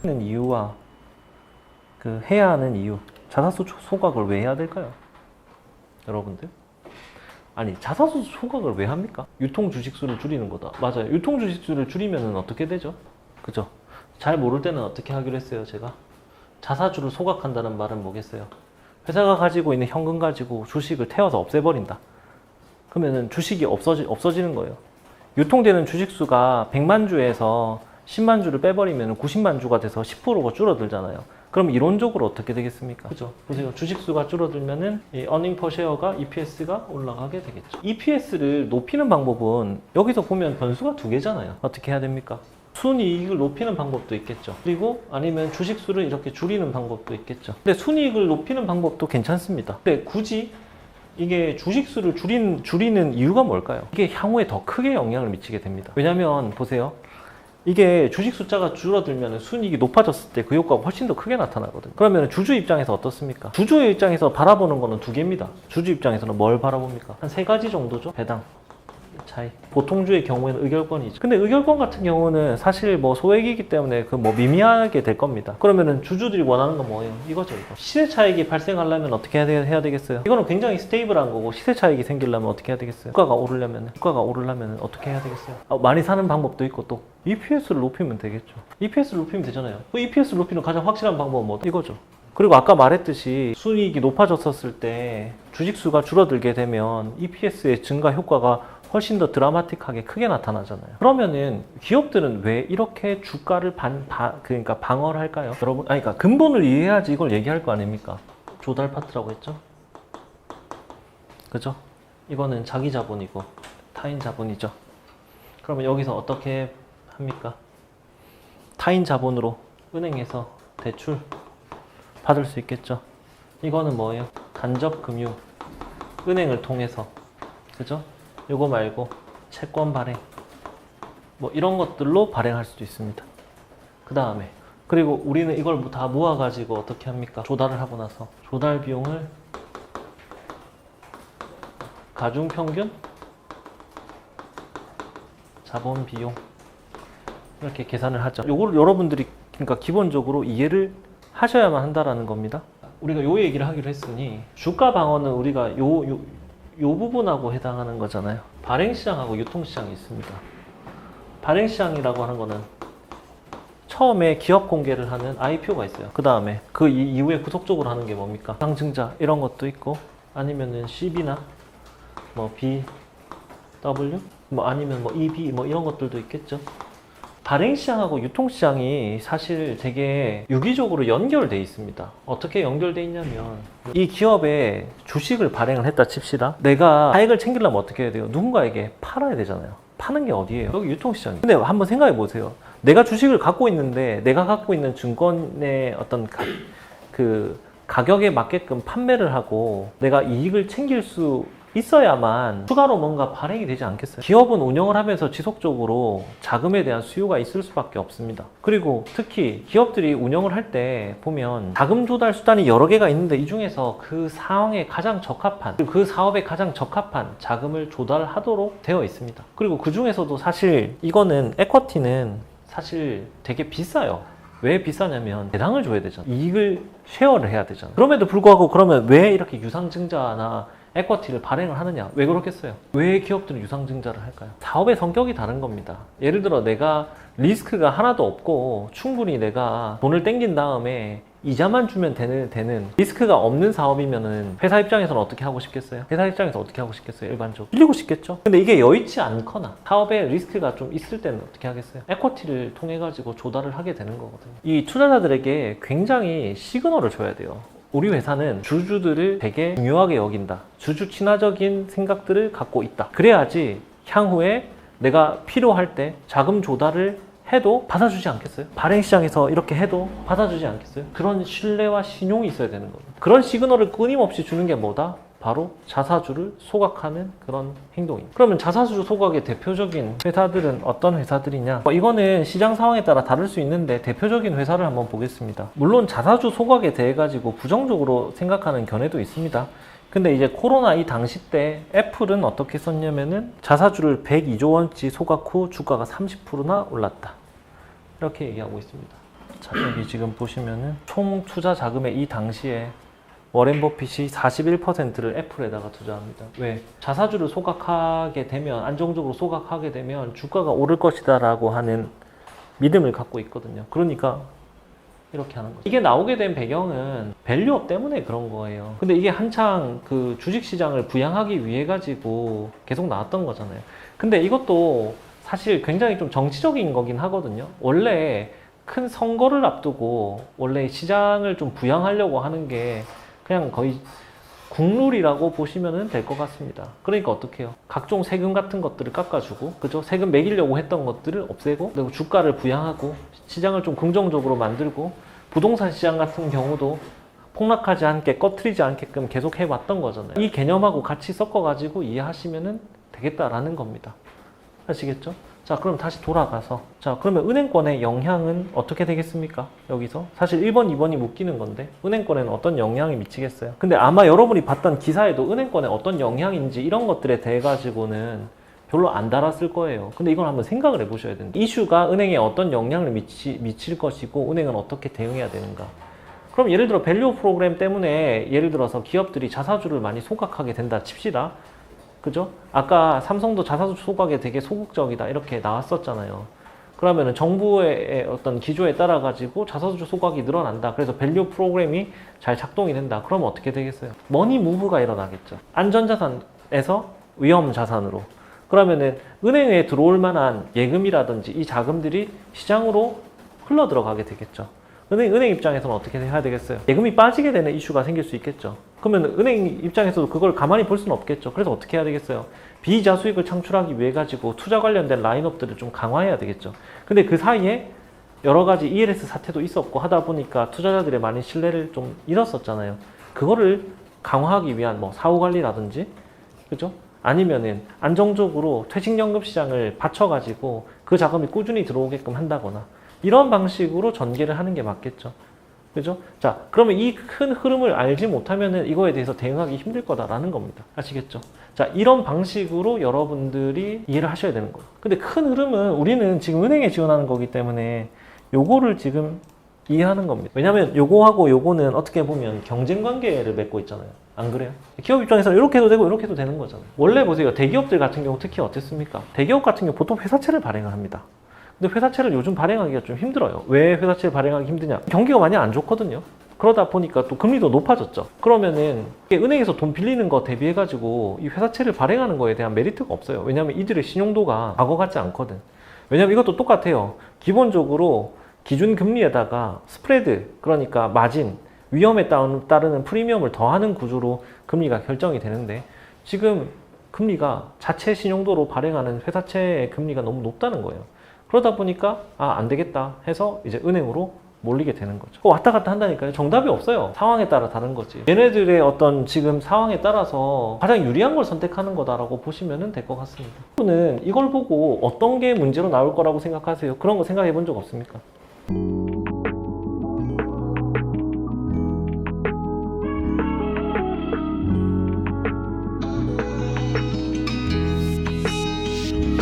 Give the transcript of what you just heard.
하는 이유와 그 해야 하는 이유, 자사수 소각을 왜 해야 될까요? 여러분들? 아니, 자사수 소각을 왜 합니까? 유통 주식수를 줄이는 거다. 맞아요. 유통 주식수를 줄이면 어떻게 되죠? 그죠? 잘 모를 때는 어떻게 하기로 했어요, 제가? 자사주를 소각한다는 말은 뭐겠어요? 회사가 가지고 있는 현금 가지고 주식을 태워서 없애버린다. 그러면은 주식이 없어지는 거예요. 유통되는 주식수가 100만 주에서 10만 주를 빼버리면 90만 주가 돼서 10%가 줄어들잖아요. 그럼 이론적으로 어떻게 되겠습니까? 그죠? 보세요. 주식수가 줄어들면은 이 earning per share가 EPS가 올라가게 되겠죠. EPS를 높이는 방법은 여기서 보면 변수가 두 개잖아요. 어떻게 해야 됩니까? 순이익을 높이는 방법도 있겠죠. 그리고 아니면 주식수를 이렇게 줄이는 방법도 있겠죠. 근데 순이익을 높이는 방법도 괜찮습니다. 근데 굳이 이게 주식수를 줄이는 이유가 뭘까요? 이게 향후에 더 크게 영향을 미치게 됩니다. 왜냐면 보세요. 이게 주식 숫자가 줄어들면 순이익이 높아졌을 때 그 효과가 훨씬 더 크게 나타나거든요. 그러면 주주 입장에서 어떻습니까? 주주의 입장에서 바라보는 거는 두 개입니다. 주주 입장에서는 뭘 바라봅니까? 한 세 가지 정도죠. 배당 차이. 보통주의 경우에는 의결권이죠. 근데 의결권 같은 경우는 사실 뭐 소액이기 때문에 그 뭐 미미하게 될 겁니다. 그러면은 주주들이 원하는 건 뭐예요? 이거죠, 이거. 시세 차익이 발생하려면 어떻게 해야 되겠어요? 이거는 굉장히 스테이블한 거고, 시세 차익이 생기려면 어떻게 해야 되겠어요? 주가가 오르려면 어떻게 해야 되겠어요? 많이 사는 방법도 있고, 또 EPS를 높이면 되겠죠. EPS를 높이면 되잖아요. 그 EPS를 높이는 가장 확실한 방법은 뭐다? 이거죠. 그리고 아까 말했듯이 순이익이 높아졌었을 때 주식수가 줄어들게 되면 EPS의 증가 효과가 훨씬 더 드라마틱하게 크게 나타나잖아요. 그러면은 기업들은 왜 이렇게 주가를 그러니까 방어를 할까요? 여러분, 그러니까 근본을 이해해야지 이걸 얘기할 거 아닙니까? 조달 파트라고 했죠? 그죠? 이거는 자기 자본이고 타인 자본이죠. 그러면 여기서 어떻게 합니까? 타인 자본으로 은행에서 대출 받을 수 있겠죠. 이거는 뭐예요? 간접 금융, 은행을 통해서, 그죠? 요거 말고 채권 발행, 뭐 이런 것들로 발행할 수도 있습니다. 그 다음에 그리고 우리는 이걸 다 모아가지고 어떻게 합니까? 조달을 하고 나서 조달 비용을 가중평균 자본 비용 이렇게 계산을 하죠. 요거를 여러분들이 그러니까 기본적으로 이해를 하셔야만 한다라는 겁니다. 우리가 요 얘기를 하기로 했으니 주가 방어는 우리가 요 부분하고 해당하는 거잖아요. 발행시장하고 유통시장이 있습니다. 발행시장이라고 하는 거는 처음에 기업 공개를 하는 IPO가 있어요. 그 다음에 그 이후에 구속적으로 하는 게 뭡니까? 상증자 이런 것도 있고, 아니면은 CB나 뭐 BW 뭐 아니면 뭐 EB 뭐 이런 것들도 있겠죠. 발행시장하고 유통시장이 사실 되게 유기적으로 연결돼 있습니다. 어떻게 연결돼 있냐면 이 기업에 주식을 발행을 했다 칩시다. 내가 차익을 챙기려면 어떻게 해야 돼요? 누군가에게 팔아야 되잖아요. 파는 게 어디예요? 여기 유통시장이에요. 근데 한번 생각해 보세요. 내가 주식을 갖고 있는데 내가 갖고 있는 증권의 어떤 그 가격에 맞게끔 판매를 하고 내가 이익을 챙길 수 있어야만 추가로 뭔가 발행이 되지 않겠어요? 기업은 운영을 하면서 지속적으로 자금에 대한 수요가 있을 수밖에 없습니다. 그리고 특히 기업들이 운영을 할 때 보면 자금 조달 수단이 여러 개가 있는데 이 중에서 그 상황에 가장 적합한, 그 사업에 가장 적합한 자금을 조달하도록 되어 있습니다. 그리고 그 중에서도 사실 이거는 에쿼티는 사실 되게 비싸요. 왜 비싸냐면 배당을 줘야 되잖아요. 이익을 쉐어를 해야 되잖아요. 그럼에도 불구하고 그러면 왜 이렇게 유상증자나 에쿼티를 발행을 하느냐? 왜 그렇겠어요? 왜 기업들은 유상증자를 할까요? 사업의 성격이 다른 겁니다. 예를 들어 내가 리스크가 하나도 없고 충분히 내가 돈을 땡긴 다음에 이자만 주면 되는 리스크가 없는 사업이면은 회사 입장에서는 어떻게 하고 싶겠어요? 회사 입장에서 어떻게 하고 싶겠어요? 일반적으로 빌리고 싶겠죠? 근데 이게 여의치 않거나 사업에 리스크가 좀 있을 때는 어떻게 하겠어요? 에쿼티를 통해 가지고 조달을 하게 되는 거거든요. 이 투자자들에게 굉장히 시그널을 줘야 돼요. 우리 회사는 주주들을 되게 중요하게 여긴다. 주주 친화적인 생각들을 갖고 있다. 그래야지 향후에 내가 필요할 때 자금 조달을 해도 받아주지 않겠어요? 발행시장에서 이렇게 해도 받아주지 않겠어요? 그런 신뢰와 신용이 있어야 되는 거예요. 그런 시그널을 끊임없이 주는 게 뭐다? 바로 자사주를 소각하는 그런 행동입니다. 그러면 자사주 소각의 대표적인 회사들은 어떤 회사들이냐? 이거는 시장 상황에 따라 다를 수 있는데 대표적인 회사를 한번 보겠습니다. 물론 자사주 소각에 대해 가지고 부정적으로 생각하는 견해도 있습니다. 근데 이제 코로나 이 당시 때 애플은 어떻게 썼냐면은 자사주를 102조 원치 소각 후 주가가 30%나 올랐다. 이렇게 얘기하고 있습니다. 자, 여기 지금 보시면은 총 투자 자금의 이 당시에 워렌 버핏이 41%를 애플에다가 투자합니다. 왜? 자사주를 소각하게 되면, 안정적으로 소각하게 되면 주가가 오를 것이다라고 하는 믿음을 갖고 있거든요. 그러니까 이렇게 하는 거죠. 이게 나오게 된 배경은 밸류업 때문에 그런 거예요. 근데 이게 한창 그 주식시장을 부양하기 위해 가지고 계속 나왔던 거잖아요. 근데 이것도 사실 굉장히 좀 정치적인 거긴 하거든요. 원래 큰 선거를 앞두고 원래 시장을 좀 부양하려고 하는 게 그냥 거의 국룰이라고 보시면 될 것 같습니다. 그러니까 어떻게 해요? 각종 세금 같은 것들을 깎아주고, 그죠? 세금 매기려고 했던 것들을 없애고, 그리고 주가를 부양하고, 시장을 좀 긍정적으로 만들고, 부동산 시장 같은 경우도 폭락하지 않게, 꺼트리지 않게끔 계속 해왔던 거잖아요. 이 개념하고 같이 섞어가지고 이해하시면 되겠다라는 겁니다. 아시겠죠? 자, 그럼 다시 돌아가서, 자, 그러면 은행권의 영향은 어떻게 되겠습니까? 여기서 사실 1번, 2번이 묶이는 건데 은행권에는 어떤 영향이 미치겠어요? 근데 아마 여러분이 봤던 기사에도 은행권에 어떤 영향인지 이런 것들에 대해 가지고는 별로 안 달았을 거예요. 근데 이걸 한번 생각을 해보셔야 된다. 이슈가 은행에 어떤 영향을 미칠 것이고 은행은 어떻게 대응해야 되는가. 그럼 예를 들어 밸류 프로그램 때문에 예를 들어서 기업들이 자사주를 많이 소각하게 된다 칩시다. 그죠? 아까 삼성도 자사주 소각에 되게 소극적이다 이렇게 나왔었잖아요. 그러면은 정부의 어떤 기조에 따라 가지고 자사주 소각이 늘어난다. 그래서 밸류 프로그램이 잘 작동이 된다. 그러면 어떻게 되겠어요? 머니 무브가 일어나겠죠. 안전자산에서 위험자산으로. 그러면은 은행에 들어올 만한 예금이라든지 이 자금들이 시장으로 흘러 들어가게 되겠죠. 은행 입장에서는 어떻게 해야 되겠어요? 예금이 빠지게 되는 이슈가 생길 수 있겠죠. 그러면 은행 입장에서도 그걸 가만히 볼 수는 없겠죠. 그래서 어떻게 해야 되겠어요? 비이자 수익을 창출하기 위해 가지고 투자 관련된 라인업들을 좀 강화해야 되겠죠. 근데 그 사이에 여러 가지 ELS 사태도 있었고 하다 보니까 투자자들의 많은 신뢰를 좀 잃었었잖아요. 그거를 강화하기 위한 뭐 사후 관리라든지, 그죠? 아니면은 안정적으로 퇴직연금 시장을 받쳐가지고 그 자금이 꾸준히 들어오게끔 한다거나 이런 방식으로 전개를 하는 게 맞겠죠. 그죠? 자, 그러면 이 큰 흐름을 알지 못하면은 이거에 대해서 대응하기 힘들 거다라는 겁니다. 아시겠죠? 자, 이런 방식으로 여러분들이 이해를 하셔야 되는 거예요. 근데 큰 흐름은 우리는 지금 은행에 지원하는 거기 때문에 요거를 지금 이해하는 겁니다. 왜냐면 요거하고 요거는 어떻게 보면 경쟁 관계를 맺고 있잖아요. 안 그래요? 기업 입장에서는 이렇게 해도 되고 이렇게 해도 되는 거잖아요. 원래 보세요. 대기업들 같은 경우 특히 어땠습니까? 대기업 같은 경우 보통 회사채를 발행을 합니다. 근데 회사채를 요즘 발행하기가 좀 힘들어요. 왜 회사채를 발행하기 힘드냐? 경기가 많이 안 좋거든요. 그러다 보니까 또 금리도 높아졌죠. 그러면은 은행에서 돈 빌리는 거 대비해가지고 이 회사채를 발행하는 거에 대한 메리트가 없어요. 왜냐하면 이들의 신용도가 과거 같지 않거든. 왜냐하면 이것도 똑같아요. 기본적으로 기준 금리에다가 스프레드, 그러니까 마진, 위험에 따르는 프리미엄을 더하는 구조로 금리가 결정이 되는데 지금 금리가 자체 신용도로 발행하는 회사채의 금리가 너무 높다는 거예요. 그러다 보니까 안 되겠다 해서 이제 은행으로 몰리게 되는 거죠. 왔다 갔다 한다니까요. 정답이 없어요. 상황에 따라 다른 거지. 얘네들의 어떤 지금 상황에 따라서 가장 유리한 걸 선택하는 거다라고 보시면 될 것 같습니다. 여러분은 이걸 보고 어떤 게 문제로 나올 거라고 생각하세요? 그런 거 생각해 본 적 없습니까?